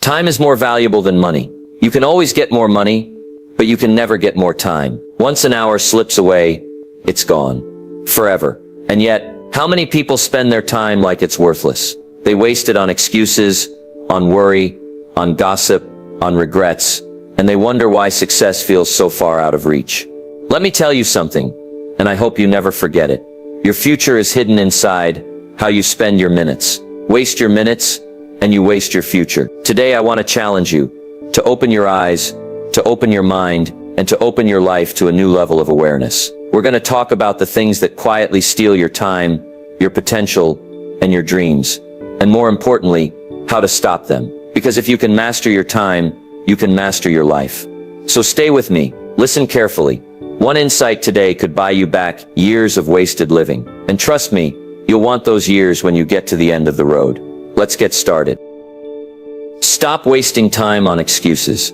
Time is more valuable than money. You can always get more money, but you can never get more time. Once an hour slips away, it's gone. Forever. And yet, how many people spend their time like it's worthless? They waste it on excuses, on worry, on gossip, on regrets, and they wonder why success feels so far out of reach. Let me tell you something, and I hope you never forget it. Your future is hidden inside how you spend your minutes. Waste your minutes, and you waste your future. Today I want to challenge you to open your eyes, to open your mind, and to open your life to a new level of awareness. We're going to talk about the things that quietly steal your time, your potential, and your dreams. And more importantly, how to stop them. Because if you can master your time, you can master your life. So stay with me. Listen carefully. One insight today could buy you back years of wasted living. And trust me, you'll want those years when you get to the end of the road. Let's get started. Stop wasting time on excuses.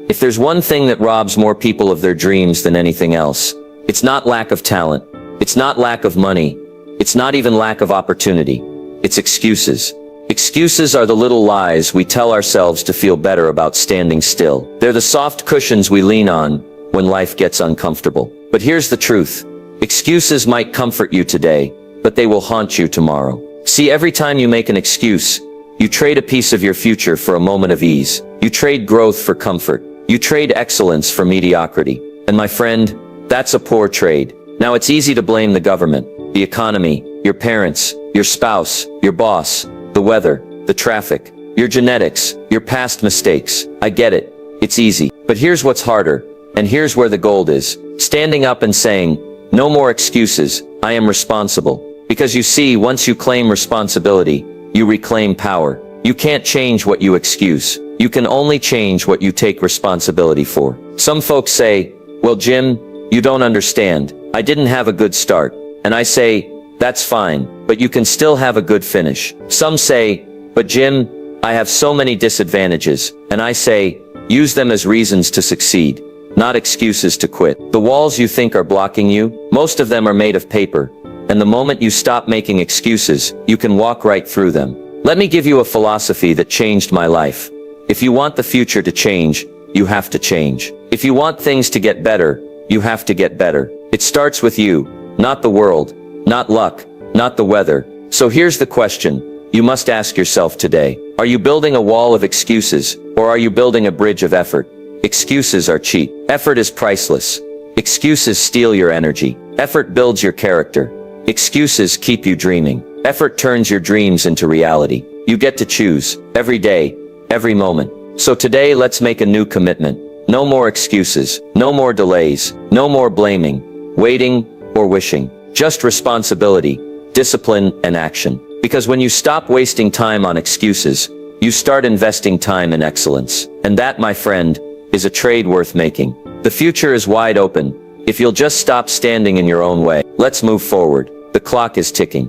If there's one thing that robs more people of their dreams than anything else, it's not lack of talent. It's not lack of money. It's not even lack of opportunity. It's excuses. Excuses are the little lies we tell ourselves to feel better about standing still. They're the soft cushions we lean on when life gets uncomfortable. But here's the truth. Excuses might comfort you today, but they will haunt you tomorrow. See, every time you make an excuse, you trade a piece of your future for a moment of ease. You trade growth for comfort. You trade excellence for mediocrity. And my friend, that's a poor trade. Now it's easy to blame the government, the economy, your parents, your spouse, your boss, the weather, the traffic, your genetics, your past mistakes. I get it. It's easy. But here's what's harder. And here's where the gold is. Standing up and saying, no more excuses. I am responsible. Because you see, once you claim responsibility, you reclaim power. You can't change what you excuse. You can only change what you take responsibility for. Some folks say, well, Jim, you don't understand. I didn't have a good start. And I say, that's fine, but you can still have a good finish. Some say, but Jim, I have so many disadvantages. And I say, use them as reasons to succeed, not excuses to quit. The walls you think are blocking you, most of them are made of paper. And the moment you stop making excuses, you can walk right through them. Let me give you a philosophy that changed my life. If you want the future to change, you have to change. If you want things to get better, you have to get better. It starts with you, not the world, not luck, not the weather. So here's the question you must ask yourself today. Are you building a wall of excuses, or are you building a bridge of effort? Excuses are cheap. Effort is priceless. Excuses steal your energy. Effort builds your character. Excuses keep you dreaming. Effort turns your dreams into reality. You get to choose, every day, every moment. So today let's make a new commitment. No more excuses, no more delays, no more blaming, waiting, or wishing. Just responsibility, discipline, and action. Because when you stop wasting time on excuses, you start investing time in excellence. And that, my friend, is a trade worth making. The future is wide open, if you'll just stop standing in your own way. Let's move forward. The clock is ticking.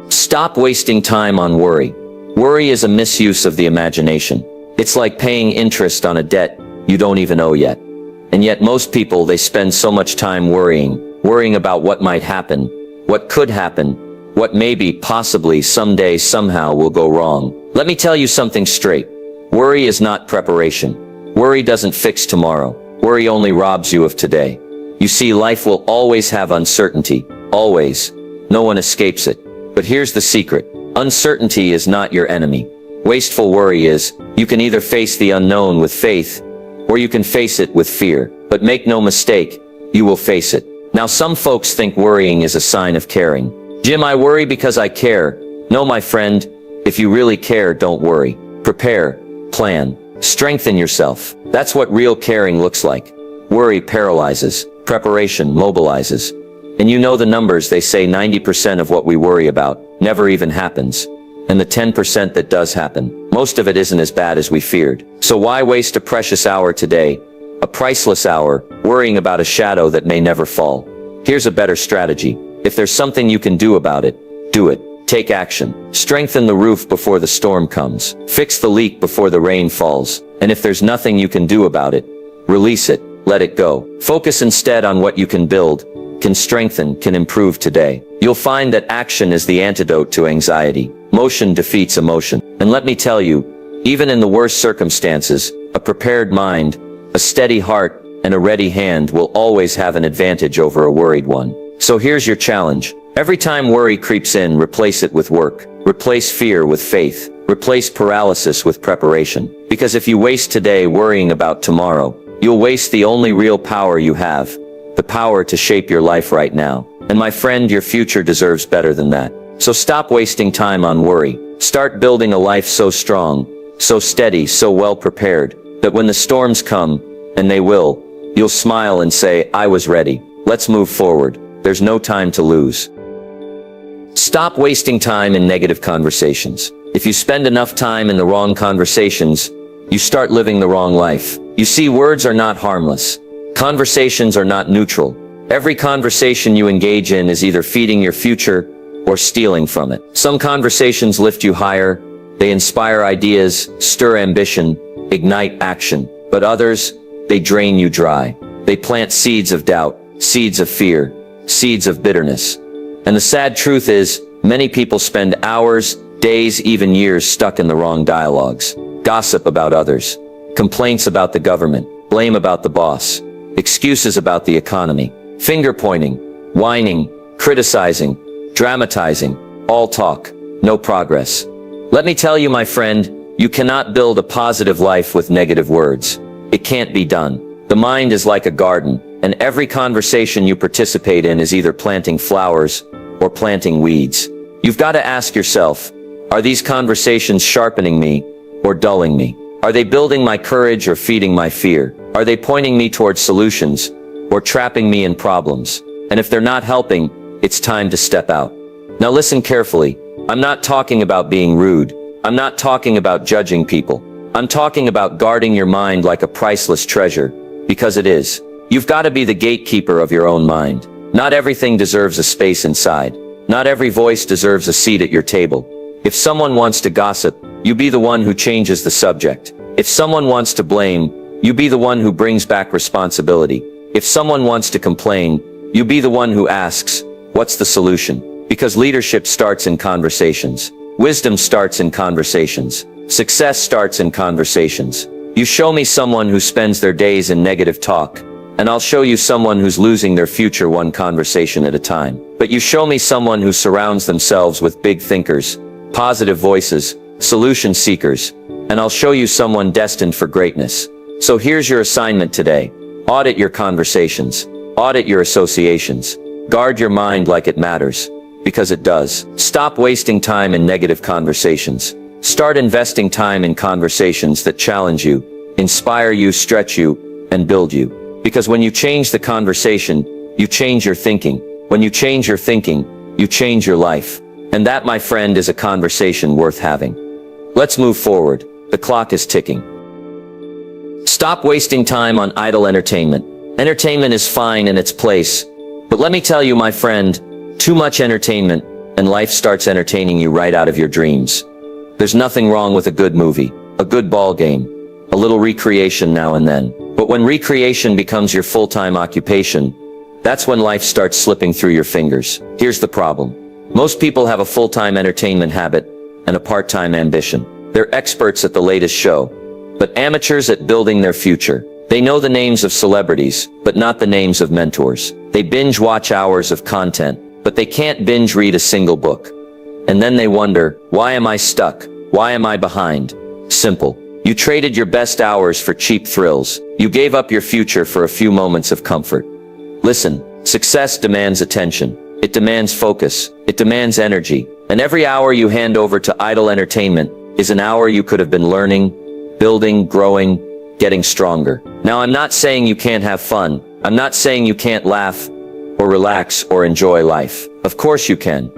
Stop wasting time on worry. Worry is a misuse of the imagination. It's like paying interest on a debt you don't even owe yet. And yet most people, they spend so much time worrying about what might happen, what could happen, what maybe, possibly, someday, somehow will go wrong. Let me tell you something straight. Worry is not preparation. Worry doesn't fix tomorrow. Worry only robs you of today. You see, life will always have uncertainty. Always. No one escapes it. But here's the secret. Uncertainty is not your enemy. Wasteful worry is. You can either face the unknown with faith, or you can face it with fear. But make no mistake, you will face it. Now some folks think worrying is a sign of caring. Jim, I worry because I care. No, my friend, if you really care, don't worry. Prepare, plan, strengthen yourself. That's what real caring looks like. Worry paralyzes. Preparation mobilizes. And you know the numbers. They say 90% of what we worry about never even happens. And the 10% that does happen, most of it isn't as bad as we feared. So why waste a precious hour today, a priceless hour, worrying about a shadow that may never fall? Here's a better strategy. If there's something you can do about it, do it. Take action. Strengthen the roof before the storm comes. Fix the leak before the rain falls. And if there's nothing you can do about it, release it. Let it go. Focus instead on what you can build, can strengthen, can improve today. You'll find that action is the antidote to anxiety. Motion defeats emotion. And let me tell you, Even in the worst circumstances, a prepared mind, a steady heart, and a ready hand will always have an advantage over a worried one. So here's your challenge. Every time worry creeps in, replace it with work. Replace fear with faith. Replace paralysis with preparation. Because if you waste today worrying about tomorrow, you'll waste the only real power you have, the power to shape your life right now. And my friend, your future deserves better than that. So stop wasting time on worry. Start building a life so strong, so steady, so well prepared, that when the storms come, and they will, you'll smile and say, I was ready. Let's move forward. There's no time to lose. Stop wasting time in negative conversations. If you spend enough time in the wrong conversations, you start living the wrong life. You see, words are not harmless. Conversations are not neutral. Every conversation you engage in is either feeding your future or stealing from it. Some conversations lift you higher. They inspire ideas, stir ambition, ignite action. But others, they drain you dry. They plant seeds of doubt, seeds of fear, seeds of bitterness. And the sad truth is, many people spend hours, days, even years stuck in the wrong dialogues. Gossip about others, complaints about the government, blame about the boss, excuses about the economy, finger pointing, whining, criticizing, dramatizing, all talk, no progress. Let me tell you, my friend, you cannot build a positive life with negative words. It can't be done. The mind is like a garden, and every conversation you participate in is either planting flowers or planting weeds. You've got to ask yourself, are these conversations sharpening me or dulling me? Are they building my courage or feeding my fear? Are they pointing me towards solutions or trapping me in problems? And if they're not helping, it's time to step out. Now listen carefully. I'm not talking about being rude. I'm not talking about judging people. I'm talking about guarding your mind like a priceless treasure, because it is. You've got to be the gatekeeper of your own mind. Not everything deserves a space inside. Not every voice deserves a seat at your table. If someone wants to gossip, you be the one who changes the subject. If someone wants to blame, you be the one who brings back responsibility. If someone wants to complain, you be the one who asks, what's the solution? Because leadership starts in conversations. Wisdom starts in conversations. Success starts in conversations. You show me someone who spends their days in negative talk, and I'll show you someone who's losing their future one conversation at a time. But you show me someone who surrounds themselves with big thinkers, positive voices, solution seekers, and I'll show you someone destined for greatness. So here's your assignment today. Audit your conversations. Audit your associations. Guard your mind like it matters, because it does. Stop wasting time in negative conversations. Start investing time in conversations that challenge you, inspire you, stretch you, and build you. Because when you change the conversation, you change your thinking. When you change your thinking, you change your life. And that, my friend, is a conversation worth having. Let's move forward. The clock is ticking. Stop wasting time on idle entertainment. Entertainment is fine in its place. But let me tell you, my friend, too much entertainment, and life starts entertaining you right out of your dreams. There's nothing wrong with a good movie, a good ball game, a little recreation now and then. But when recreation becomes your full-time occupation, that's when life starts slipping through your fingers. Here's the problem. Most people have a full-time entertainment habit and a part-time ambition. They're experts at the latest show, but amateurs at building their future. They know the names of celebrities, but not the names of mentors. They binge watch hours of content, but they can't binge read a single book. And then they wonder, why am I stuck? Why am I behind? Simple. You traded your best hours for cheap thrills. You gave up your future for a few moments of comfort. Listen, success demands attention. It demands focus. It demands energy. And every hour you hand over to idle entertainment is an hour you could have been learning, building, growing, getting stronger. Now, I'm not saying you can't have fun. I'm not saying you can't laugh or relax or enjoy life. Of course you can.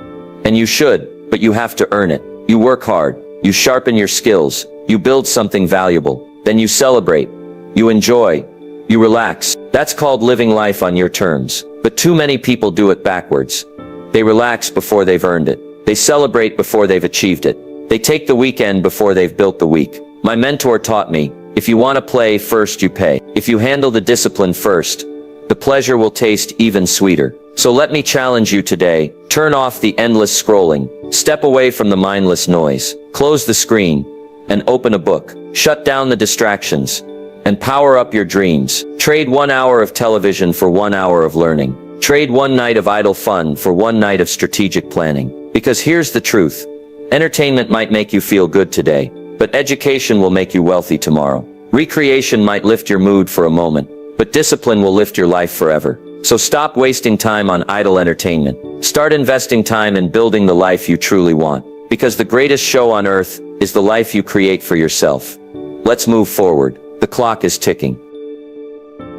And you should, but you have to earn it. You work hard. You sharpen your skills. You build something valuable. Then you celebrate. You enjoy. You relax. That's called living life on your terms. But too many people do it backwards. They relax before they've earned it. They celebrate before they've achieved it. They take the weekend before they've built the week. My mentor taught me, if you want to play, first you pay. If you handle the discipline first, the pleasure will taste even sweeter. So let me challenge you today. Turn off the endless scrolling. Step away from the mindless noise. Close the screen and open a book. Shut down the distractions and power up your dreams. Trade 1 hour of television for 1 hour of learning. Trade 1 night of idle fun for 1 night of strategic planning. Because here's the truth. Entertainment might make you feel good today, but education will make you wealthy tomorrow. Recreation might lift your mood for a moment, but discipline will lift your life forever. So stop wasting time on idle entertainment. Start investing time in building the life you truly want. Because the greatest show on earth is the life you create for yourself. Let's move forward. The clock is ticking.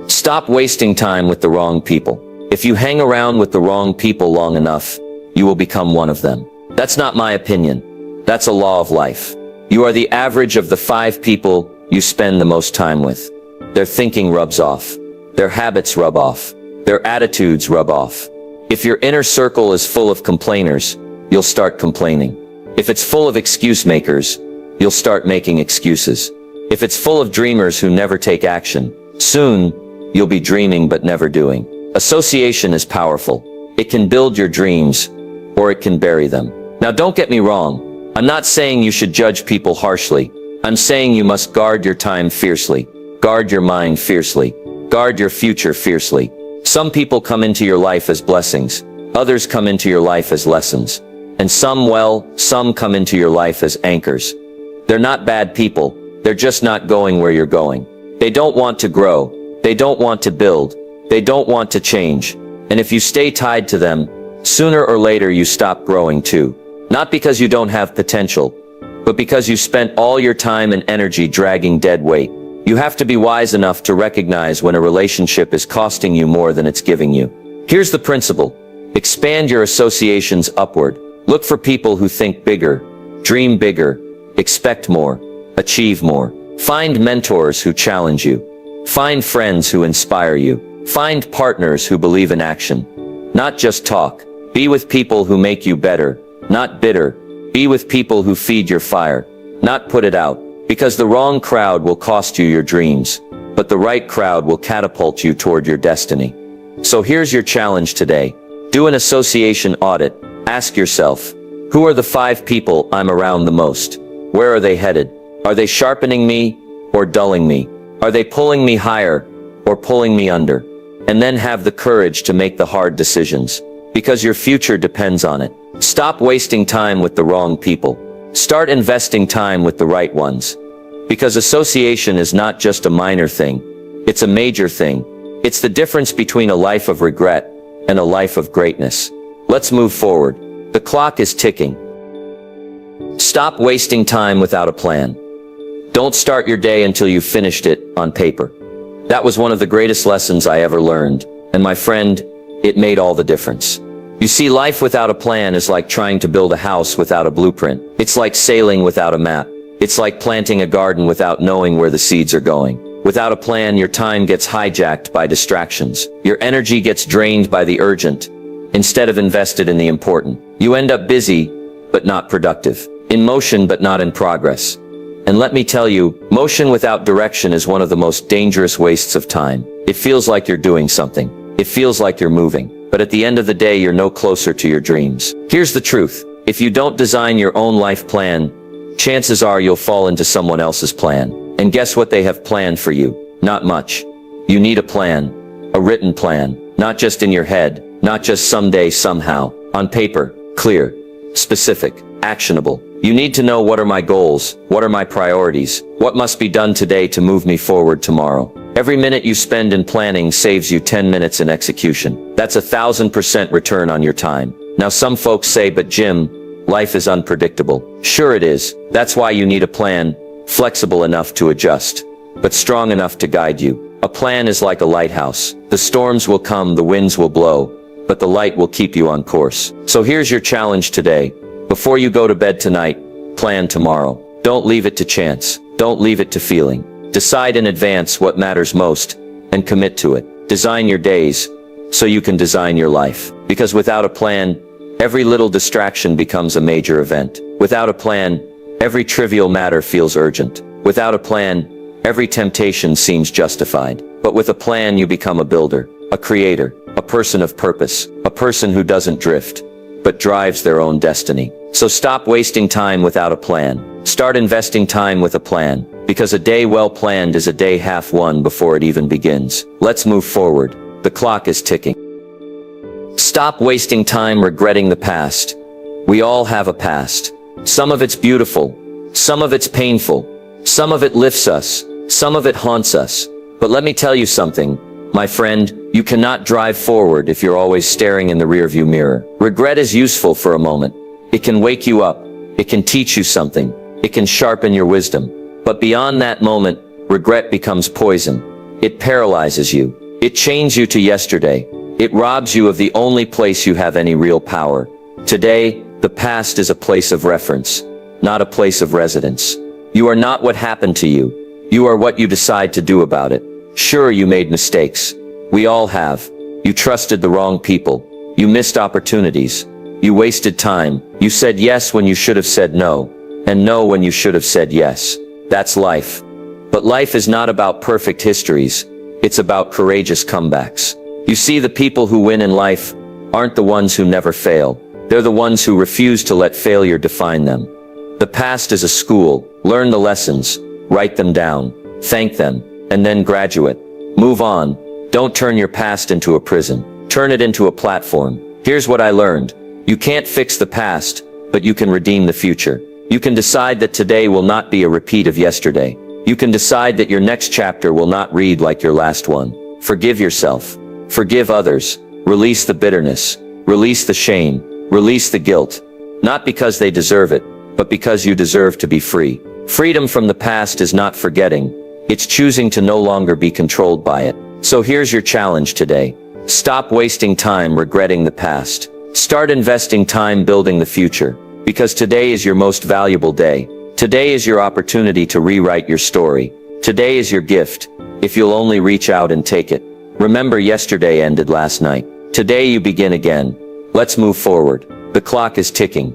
Stop wasting time with the wrong people. If you hang around with the wrong people long enough, you will become one of them. That's not my opinion. That's a law of life. You are the average of the 5 people you spend the most time with. Their thinking rubs off. Their habits rub off. Their attitudes rub off. If your inner circle is full of complainers, you'll start complaining. If it's full of excuse makers, you'll start making excuses. If it's full of dreamers who never take action, soon, you'll be dreaming but never doing. Association is powerful. It can build your dreams, or it can bury them. Now don't get me wrong. I'm not saying you should judge people harshly. I'm saying you must guard your time fiercely. Guard your mind fiercely. Guard your future fiercely. Some people come into your life as blessings. Others come into your life as lessons. And some come into your life as anchors. They're not bad people. They're just not going where you're going. They don't want to grow. They don't want to build. They don't want to change. And if you stay tied to them, sooner or later you stop growing too. Not because you don't have potential, but because you spent all your time and energy dragging dead weight. You have to be wise enough to recognize when a relationship is costing you more than it's giving you. Here's the principle. Expand your associations upward. Look for people who think bigger, dream bigger, expect more, achieve more. Find mentors who challenge you. Find friends who inspire you. Find partners who believe in action, not just talk. Be with people who make you better, not bitter. Be with people who feed your fire, not put it out. Because the wrong crowd will cost you your dreams, but the right crowd will catapult you toward your destiny. So here's your challenge today. Do an association audit. Ask yourself, who are the 5 people I'm around the most? Where are they headed? Are they sharpening me or dulling me? Are they pulling me higher or pulling me under? And then have the courage to make the hard decisions, because your future depends on it. Stop wasting time with the wrong people. Start investing time with the right ones. Because association is not just a minor thing. It's a major thing. It's the difference between a life of regret and a life of greatness. Let's move forward. The clock is ticking. Stop wasting time without a plan. Don't start your day until you've finished it on paper. That was one of the greatest lessons I ever learned. And my friend, it made all the difference. You see, life without a plan is like trying to build a house without a blueprint. It's like sailing without a map. It's like planting a garden without knowing where the seeds are going. Without a plan, your time gets hijacked by distractions. Your energy gets drained by the urgent, instead of invested in the important. You end up busy, but not productive. In motion, but not in progress. And let me tell you, motion without direction is one of the most dangerous wastes of time. It feels like you're doing something. It feels like you're moving. But at the end of the day, you're no closer to your dreams. Here's the truth. If you don't design your own life plan, chances are you'll fall into someone else's plan. And guess what they have planned for you? Not much. You need a plan. A written plan. Not just in your head. Not just someday, somehow. On paper. Clear. Specific. Actionable. You need to know, what are my goals? What are my priorities? What must be done today to move me forward tomorrow? Every minute you spend in planning saves you 10 minutes in execution. That's 1,000% return on your time. Now some folks say, but Jim, life is unpredictable. Sure it is. That's why you need a plan, flexible enough to adjust, but strong enough to guide you. A plan is like a lighthouse. The storms will come, the winds will blow, but the light will keep you on course. So here's your challenge today. Before you go to bed tonight, plan tomorrow. Don't leave it to chance. Don't leave it to feeling. Decide in advance what matters most, and commit to it. Design your days, so you can design your life. Because without a plan, every little distraction becomes a major event. Without a plan, every trivial matter feels urgent. Without a plan, every temptation seems justified. But with a plan, you become a builder, a creator, a person of purpose, a person who doesn't drift, but drives their own destiny. So stop wasting time without a plan. Start investing time with a plan, because a day well planned is a day half won before it even begins. Let's move forward. The clock is ticking. Stop wasting time regretting the past. We all have a past. Some of it's beautiful, some of it's painful, some of it lifts us, some of it haunts us. But let me tell you something, my friend, you cannot drive forward if you're always staring in the rearview mirror. Regret is useful for a moment. It can wake you up. It can teach you something. It can sharpen your wisdom. But beyond that moment, regret becomes poison. It paralyzes you. It chains you to yesterday. It robs you of the only place you have any real power. Today, the past is a place of reference, not a place of residence. You are not what happened to you. You are what you decide to do about it. Sure, you made mistakes. We all have. You trusted the wrong people. You missed opportunities. You wasted time. You said yes when you should have said no, and no when you should have said yes. That's life. But life is not about perfect histories. It's about courageous comebacks. You see, the people who win in life aren't the ones who never fail. They're the ones who refuse to let failure define them. The past is a school. Learn the lessons. Write them down. Thank them. And then graduate. Move on. Don't turn your past into a prison. Turn it into a platform. Here's what I learned. You can't fix the past, but you can redeem the future. You can decide that today will not be a repeat of yesterday. You can decide that your next chapter will not read like your last one. Forgive yourself. Forgive others. Release the bitterness. Release the shame. Release the guilt. Not because they deserve it, but because you deserve to be free. Freedom from the past is not forgetting. It's choosing to no longer be controlled by it. So here's your challenge today. Stop wasting time regretting the past. Start investing time building the future. Because today is your most valuable day. Today is your opportunity to rewrite your story. Today is your gift, if you'll only reach out and take it. Remember, yesterday ended last night. Today you begin again. Let's move forward. The clock is ticking.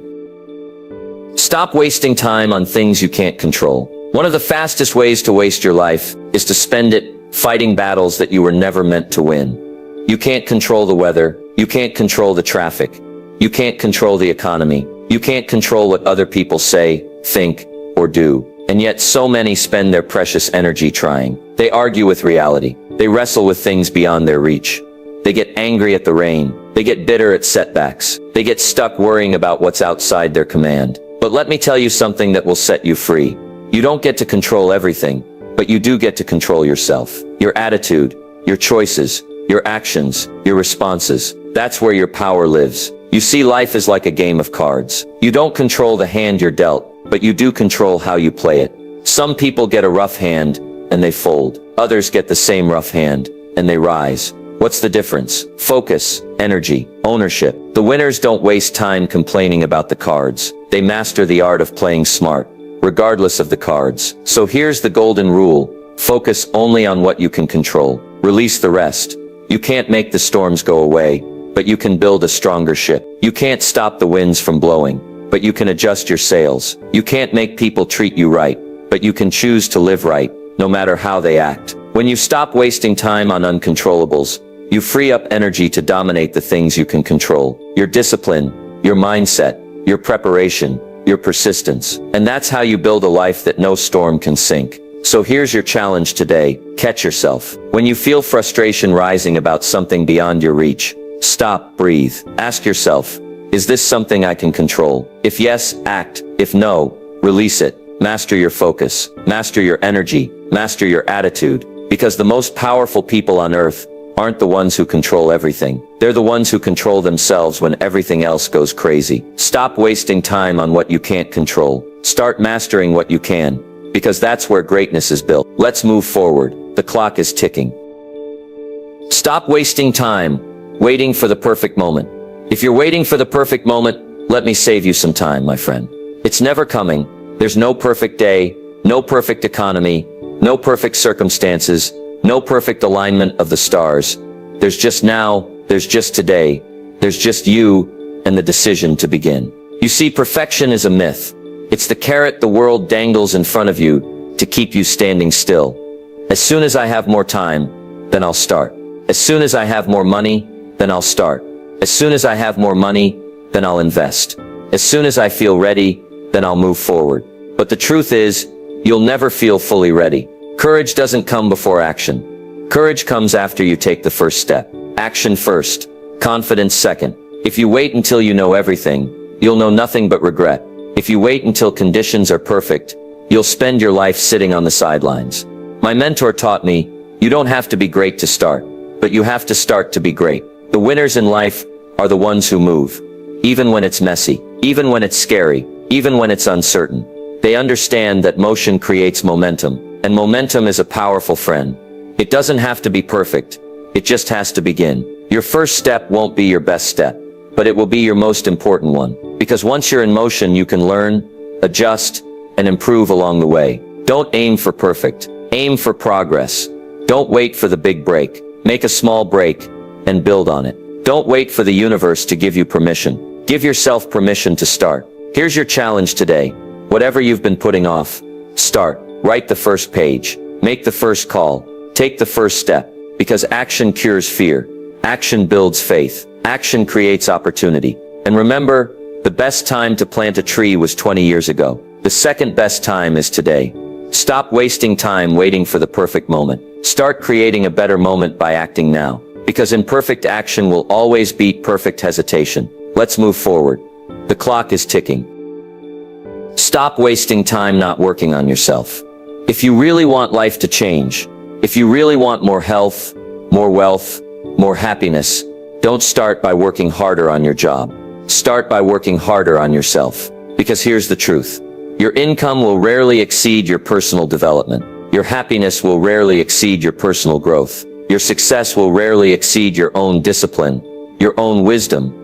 Stop wasting time on things you can't control. One of the fastest ways to waste your life is to spend it fighting battles that you were never meant to win. You can't control the weather. You can't control the traffic. You can't control the economy. You can't control what other people say, think, or do. And yet so many spend their precious energy trying. They argue with reality. They wrestle with things beyond their reach. They get angry at the rain. They get bitter at setbacks. They get stuck worrying about what's outside their command. But let me tell you something that will set you free. You don't get to control everything, but you do get to control yourself. Your attitude, your choices, your actions, your responses. That's where your power lives. You see, life is like a game of cards. You don't control the hand you're dealt, but you do control how you play it. Some people get a rough hand, and they fold. Others get the same rough hand, and they rise. What's the difference? Focus, energy, ownership. The winners don't waste time complaining about the cards. They master the art of playing smart, regardless of the cards. So here's the golden rule. Focus only on what you can control. Release the rest. You can't make the storms go away, but you can build a stronger ship. You can't stop the winds from blowing, but you can adjust your sails. You can't make people treat you right, but you can choose to live right, no matter how they act. When you stop wasting time on uncontrollables, you free up energy to dominate the things you can control. Your discipline, your mindset, your preparation, your persistence. And that's how you build a life that no storm can sink. So here's your challenge today. Catch yourself. When you feel frustration rising about something beyond your reach, stop, breathe. Ask yourself, is this something I can control? If yes, act. If no, release it. Master your focus. Master your energy. Master your attitude. Because the most powerful people on earth aren't the ones who control everything. They're the ones who control themselves when everything else goes crazy. Stop wasting time on what you can't control. Start mastering what you can, because that's where greatness is built. Let's move forward. The clock is ticking. Stop wasting time waiting for the perfect moment. If you're waiting for the perfect moment, let me save you some time, my friend. It's never coming. There's no perfect day, no perfect economy, no perfect circumstances, no perfect alignment of the stars. There's just now, there's just today, there's just you and the decision to begin. You see, perfection is a myth. It's the carrot the world dangles in front of you to keep you standing still. As soon as I have more time, then I'll start. As soon as I have more money, then I'll start. As soon as I have more money, then I'll invest. As soon as I feel ready, then I'll move forward. But the truth is, you'll never feel fully ready. Courage doesn't come before action. Courage comes after you take the first step. Action first, confidence second. If you wait until you know everything, you'll know nothing but regret. If you wait until conditions are perfect, you'll spend your life sitting on the sidelines. My mentor taught me, you don't have to be great to start, but you have to start to be great. The winners in life are the ones who move. Even when it's messy, even when it's scary, even when it's uncertain. They understand that motion creates momentum, and momentum is a powerful friend. It doesn't have to be perfect. It just has to begin. Your first step won't be your best step, but it will be your most important one. Because once you're in motion, you can learn, adjust, and improve along the way. Don't aim for perfect. Aim for progress. Don't wait for the big break. Make a small break and build on it. Don't wait for the universe to give you permission. Give yourself permission to start. Here's your challenge today. Whatever you've been putting off, start. Write the first page. Make the first call. Take the first step. Because action cures fear. Action builds faith. Action creates opportunity. And remember, the best time to plant a tree was 20 years ago. The second best time is today. Stop wasting time waiting for the perfect moment. Start creating a better moment by acting now. Because imperfect action will always beat perfect hesitation. Let's move forward. The clock is ticking. Stop wasting time not working on yourself. If you really want life to change, if you really want more health, more wealth, more happiness, don't start by working harder on your job. Start by working harder on yourself. Because here's the truth. Your income will rarely exceed your personal development. Your happiness will rarely exceed your personal growth. Your success will rarely exceed your own discipline, your own wisdom,